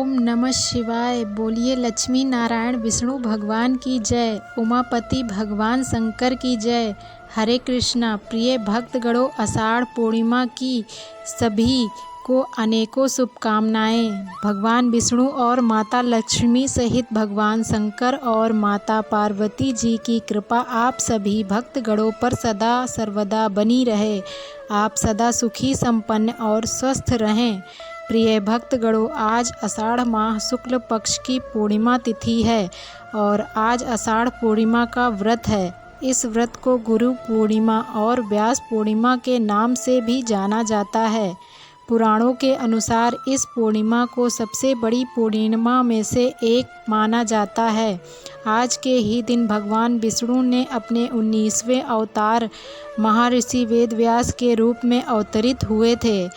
ओम नमः शिवाय। बोलिए लक्ष्मी नारायण विष्णु भगवान की जय, उमापति भगवान शंकर की जय। हरे कृष्णा। प्रिय भक्तगणों, आषाढ़ पूर्णिमा की सभी को अनेकों शुभकामनाएं। भगवान विष्णु और माता लक्ष्मी सहित भगवान शंकर और माता पार्वती जी की कृपा आप सभी भक्तगणों पर सदा सर्वदा बनी रहे। आप सदा सुखी, संपन्न और स्वस्थ रहें। प्रिय भक्तगणों, आज आषाढ़ माह शुक्ल पक्ष की पूर्णिमा तिथि है और आज आषाढ़ पूर्णिमा का व्रत है। इस व्रत को गुरु पूर्णिमा और व्यास पूर्णिमा के नाम से भी जाना जाता है। पुराणों के अनुसार इस पूर्णिमा को सबसे बड़ी पूर्णिमा में से एक माना जाता है। आज के ही दिन भगवान विष्णु ने अपने 19वें अवतार महर्षि वेदव्यास के रूप में अवतरित हुए थे।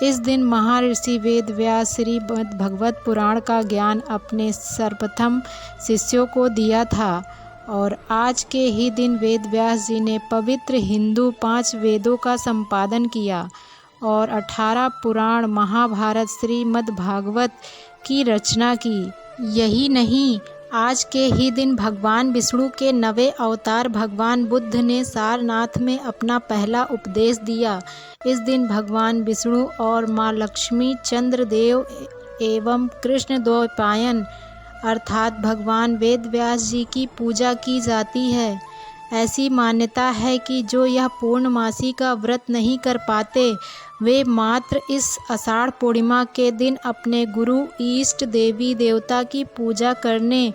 इस दिन महर्षि वेदव्यास श्रीमद् भगवत पुराण का ज्ञान अपने सर्वप्रथम शिष्यों को दिया था और आज के ही दिन वेदव्यास जी ने पवित्र हिंदू 5 वेदों का संपादन किया और 18 पुराण, महाभारत, श्रीमद् भागवत की रचना की। यही नहीं, आज के ही दिन भगवान विष्णु के 9वें अवतार भगवान बुद्ध ने सारनाथ में अपना पहला उपदेश दिया। इस दिन भगवान विष्णु और माँ लक्ष्मी, चंद्रदेव एवं कृष्ण द्वैपायन अर्थात भगवान वेदव्यास जी की पूजा की जाती है। ऐसी मान्यता है कि जो यह पूर्णमासी का व्रत नहीं कर पाते, वे मात्र इस आषाढ़ पूर्णिमा के दिन अपने गुरु, इष्ट देवी देवता की पूजा करने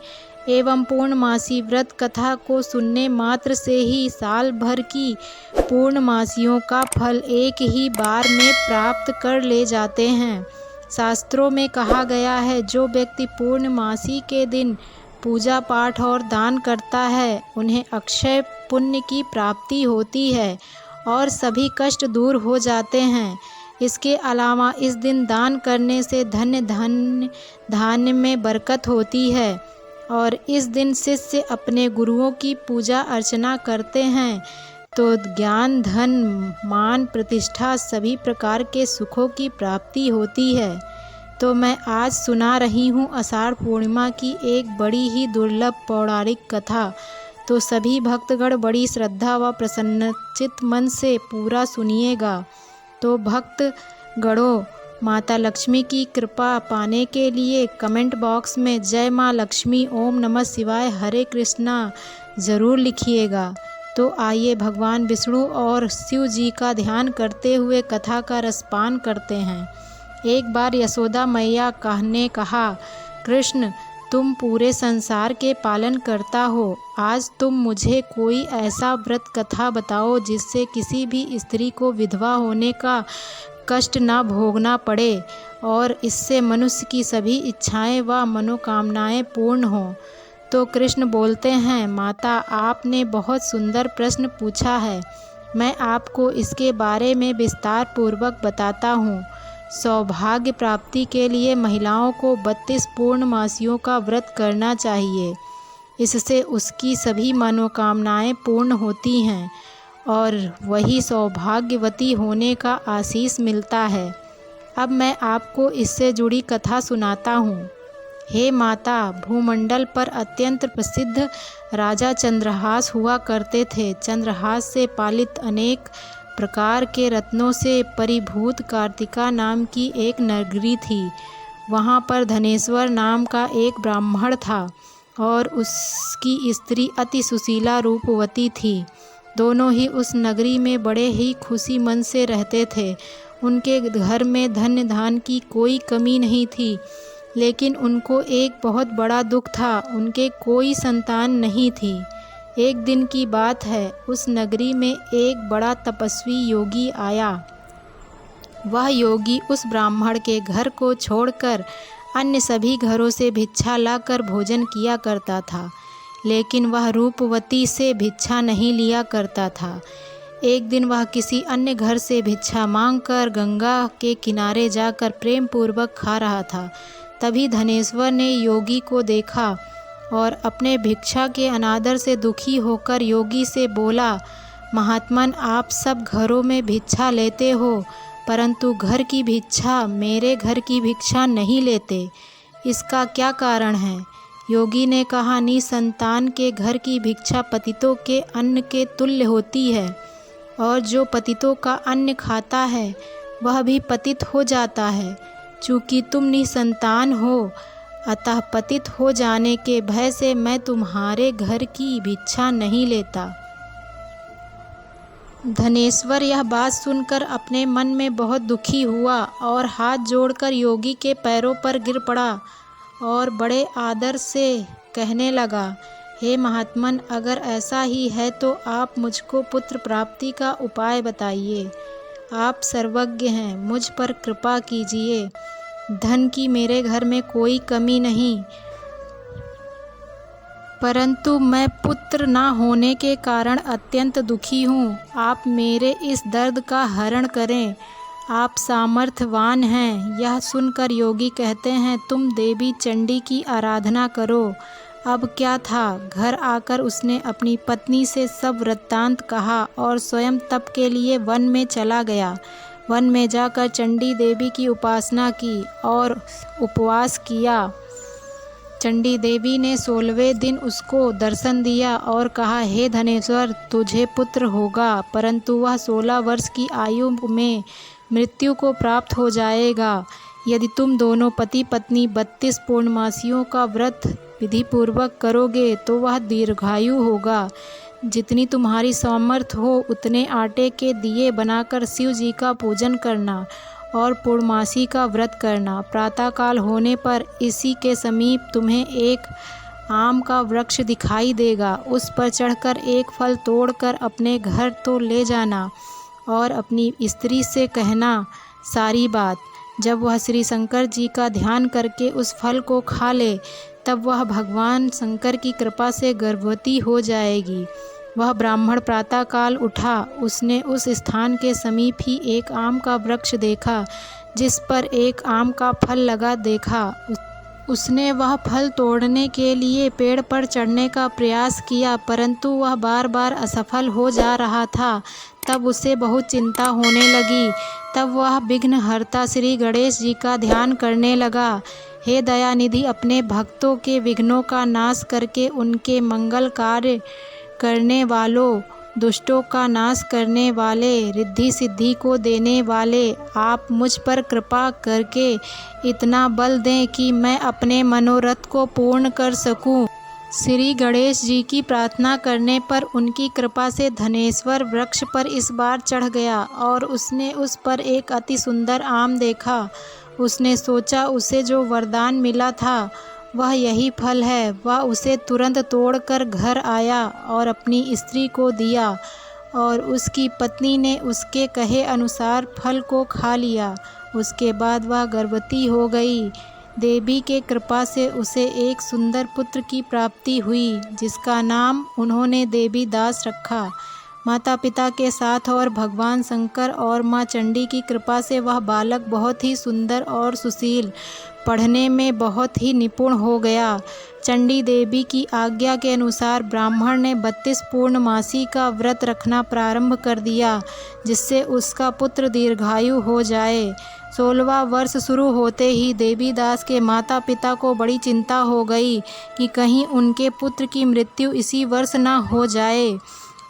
एवं पूर्णमासी व्रत कथा को सुनने मात्र से ही साल भर की पूर्णमासियों का फल एक ही बार में प्राप्त कर ले जाते हैं। शास्त्रों में कहा गया है, जो व्यक्ति पूर्णमासी के दिन पूजा पाठ और दान करता है, उन्हें अक्षय पुण्य की प्राप्ति होती है और सभी कष्ट दूर हो जाते हैं। इसके अलावा इस दिन दान करने से धान्य में बरकत होती है और इस दिन शिष्य अपने गुरुओं की पूजा अर्चना करते हैं तो ज्ञान, धन, मान, प्रतिष्ठा सभी प्रकार के सुखों की प्राप्ति होती है। तो मैं आज सुना रही हूँ आषाढ़ पूर्णिमा की एक बड़ी ही दुर्लभ पौराणिक कथा। तो सभी भक्तगण बड़ी श्रद्धा व प्रसन्नचित मन से पूरा सुनिएगा। तो भक्तगणों, माता लक्ष्मी की कृपा पाने के लिए कमेंट बॉक्स में जय माँ लक्ष्मी, ओम नमः शिवाय, हरे कृष्णा ज़रूर लिखिएगा। तो आइए भगवान विष्णु और शिव जी का ध्यान करते हुए कथा का रसपान करते हैं। एक बार यशोदा मैया ने कहा, कृष्ण, तुम पूरे संसार के पालन करता हो, आज तुम मुझे कोई ऐसा व्रत कथा बताओ जिससे किसी भी स्त्री को विधवा होने का कष्ट ना भोगना पड़े और इससे मनुष्य की सभी इच्छाएं व मनोकामनाएं पूर्ण हों। तो कृष्ण बोलते हैं, माता, आपने बहुत सुंदर प्रश्न पूछा है। मैं आपको इसके बारे में विस्तार पूर्वक बताता हूँ। सौभाग्य प्राप्ति के लिए महिलाओं को 32 पूर्णमासियों का व्रत करना चाहिए। इससे उसकी सभी मनोकामनाएं पूर्ण होती हैं और वही सौभाग्यवती होने का आशीष मिलता है। अब मैं आपको इससे जुड़ी कथा सुनाता हूँ। हे माता, भूमंडल पर अत्यंत प्रसिद्ध राजा चंद्रहास हुआ करते थे। चंद्रहास से पालित अनेक प्रकार के रत्नों से परिभूत कार्तिका नाम की एक नगरी थी। वहाँ पर धनेश्वर नाम का एक ब्राह्मण था और उसकी स्त्री अति सुशीला रूपवती थी। दोनों ही उस नगरी में बड़े ही खुशी मन से रहते थे। उनके घर में धन धान की कोई कमी नहीं थी, लेकिन उनको एक बहुत बड़ा दुख था, उनके कोई संतान नहीं थी। एक दिन की बात है, उस नगरी में एक बड़ा तपस्वी योगी आया। वह योगी उस ब्राह्मण के घर को छोड़कर अन्य सभी घरों से भिक्षा लाकर भोजन किया करता था, लेकिन वह रूपवती से भिक्षा नहीं लिया करता था। एक दिन वह किसी अन्य घर से भिक्षा मांगकर गंगा के किनारे जाकर प्रेम पूर्वक खा रहा था। तभी धनेश्वर ने योगी को देखा और अपने भिक्षा के अनादर से दुखी होकर योगी से बोला, महात्मन, आप सब घरों में भिक्षा लेते हो, परंतु घर की भिक्षा, मेरे घर की भिक्षा नहीं लेते। इसका क्या कारण है? योगी ने कहा, निसंतान के घर की भिक्षा पतितों के अन्न के तुल्य होती है, और जो पतितों का अन्न खाता है वह भी पतित हो जाता है। चूँकि तुम निसंतान हो, अतः पतित हो जाने के भय से मैं तुम्हारे घर की भिक्षा नहीं लेता। धनेश्वर यह बात सुनकर अपने मन में बहुत दुखी हुआ और हाथ जोड़कर योगी के पैरों पर गिर पड़ा और बड़े आदर से कहने लगा, हे महात्मन, अगर ऐसा ही है तो आप मुझको पुत्र प्राप्ति का उपाय बताइए। आप सर्वज्ञ हैं, मुझ पर कृपा कीजिए। धन की मेरे घर में कोई कमी नहीं, परंतु मैं पुत्र ना होने के कारण अत्यंत दुखी हूँ। आप मेरे इस दर्द का हरण करें। आप सामर्थ्यवान हैं। यह सुनकर योगी कहते हैं, तुम देवी चंडी की आराधना करो। अब क्या था, घर आकर उसने अपनी पत्नी से सब वृत्तांत कहा और स्वयं तप के लिए वन में चला गया। वन में जाकर चंडी देवी की उपासना की और उपवास किया। चंडी देवी ने 16वें दिन उसको दर्शन दिया और कहा, हे धनेश्वर, तुझे पुत्र होगा, परंतु वह 16 वर्ष की आयु में मृत्यु को प्राप्त हो जाएगा। यदि तुम दोनों पति पत्नी 32 पूर्णमासियों का व्रत विधिपूर्वक करोगे तो वह दीर्घायु होगा। जितनी तुम्हारी सामर्थ्य हो उतने आटे के दिए बनाकर शिव जी का पूजन करना और पूर्णमासी का व्रत करना। प्रातःकाल होने पर इसी के समीप तुम्हें एक आम का वृक्ष दिखाई देगा। उस पर चढ़कर एक फल तोड़कर अपने घर तो ले जाना और अपनी स्त्री से कहना सारी बात। जब वह श्री शंकर जी का ध्यान करके उस फल को खा ले, तब वह भगवान शंकर की कृपा से गर्भवती हो जाएगी। वह ब्राह्मण प्रातःकाल उठा। उसने उस स्थान के समीप ही एक आम का वृक्ष देखा, जिस पर एक आम का फल लगा देखा। उसने वह फल तोड़ने के लिए पेड़ पर चढ़ने का प्रयास किया, परंतु वह बार बार असफल हो जा रहा था। तब उसे बहुत चिंता होने लगी। तब वह विघ्नहर्ता श्री गणेश जी का ध्यान करने लगा। हे दयानिधि, अपने भक्तों के विघ्नों का नाश करके उनके मंगल कार्य करने वालों, दुष्टों का नाश करने वाले, रिद्धि सिद्धि को देने वाले, आप मुझ पर कृपा करके इतना बल दें कि मैं अपने मनोरथ को पूर्ण कर सकूं। श्री गणेश जी की प्रार्थना करने पर उनकी कृपा से धनेश्वर वृक्ष पर इस बार चढ़ गया और उसने उस पर एक अति सुंदर आम देखा। उसने सोचा उसे जो वरदान मिला था वह यही फल है। वह उसे तुरंत तोड़कर घर आया और अपनी स्त्री को दिया और उसकी पत्नी ने उसके कहे अनुसार फल को खा लिया। उसके बाद वह गर्भवती हो गई। देवी के कृपा से उसे एक सुंदर पुत्र की प्राप्ति हुई, जिसका नाम उन्होंने देवी दास रखा। माता पिता के साथ और भगवान शंकर और माँ चंडी की कृपा से वह बालक बहुत ही सुंदर और सुशील, पढ़ने में बहुत ही निपुण हो गया। चंडी देवी की आज्ञा के अनुसार ब्राह्मण ने 32 पूर्णमासी का व्रत रखना प्रारंभ कर दिया, जिससे उसका पुत्र दीर्घायु हो जाए। 16वां वर्ष शुरू होते ही देवीदास के माता पिता को बड़ी चिंता हो गई कि कहीं उनके पुत्र की मृत्यु इसी वर्ष न हो जाए।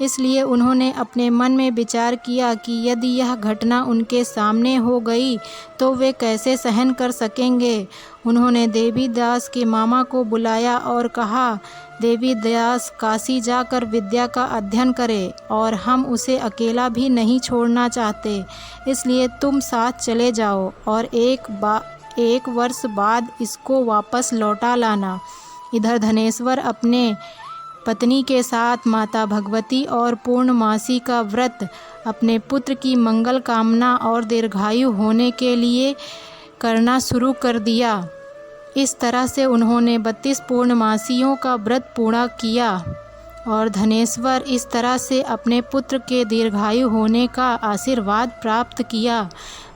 इसलिए उन्होंने अपने मन में विचार किया कि यदि यह घटना उनके सामने हो गई तो वे कैसे सहन कर सकेंगे। उन्होंने देवीदास के मामा को बुलाया और कहा, देवीदास काशी जाकर विद्या का अध्ययन करे और हम उसे अकेला भी नहीं छोड़ना चाहते, इसलिए तुम साथ चले जाओ और एक वर्ष बाद इसको वापस लौटा लाना। इधर धनेश्वर अपने पत्नी के साथ माता भगवती और पूर्णमासी का व्रत अपने पुत्र की मंगल कामना और दीर्घायु होने के लिए करना शुरू कर दिया। इस तरह से उन्होंने 32 पूर्णमासियों का व्रत पूरा किया और धनेश्वर इस तरह से अपने पुत्र के दीर्घायु होने का आशीर्वाद प्राप्त किया।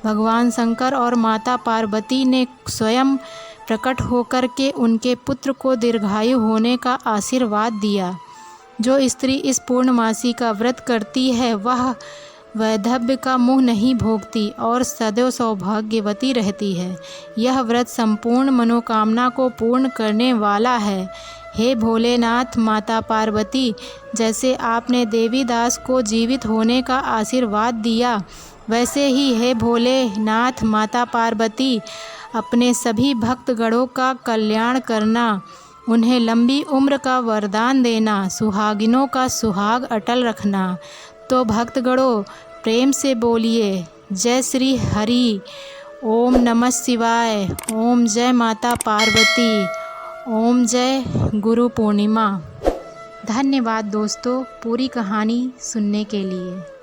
भगवान शंकर और माता पार्वती ने स्वयं प्रकट होकर के उनके पुत्र को दीर्घायु होने का आशीर्वाद दिया। जो स्त्री इस पूर्णमासी का व्रत करती है वह वैधव्य का मुँह नहीं भोगती और सदैव सौभाग्यवती रहती है। यह व्रत संपूर्ण मनोकामना को पूर्ण करने वाला है। हे भोलेनाथ माता पार्वती, जैसे आपने देवीदास को जीवित होने का आशीर्वाद दिया, वैसे ही हे भोलेनाथ माता पार्वती अपने सभी भक्तगणों का कल्याण करना, उन्हें लंबी उम्र का वरदान देना, सुहागिनों का सुहाग अटल रखना। तो भक्तगणों प्रेम से बोलिए जय श्री हरि। ओम नमः शिवाय। ओम जय माता पार्वती। ओम जय गुरु पूर्णिमा। धन्यवाद दोस्तों पूरी कहानी सुनने के लिए।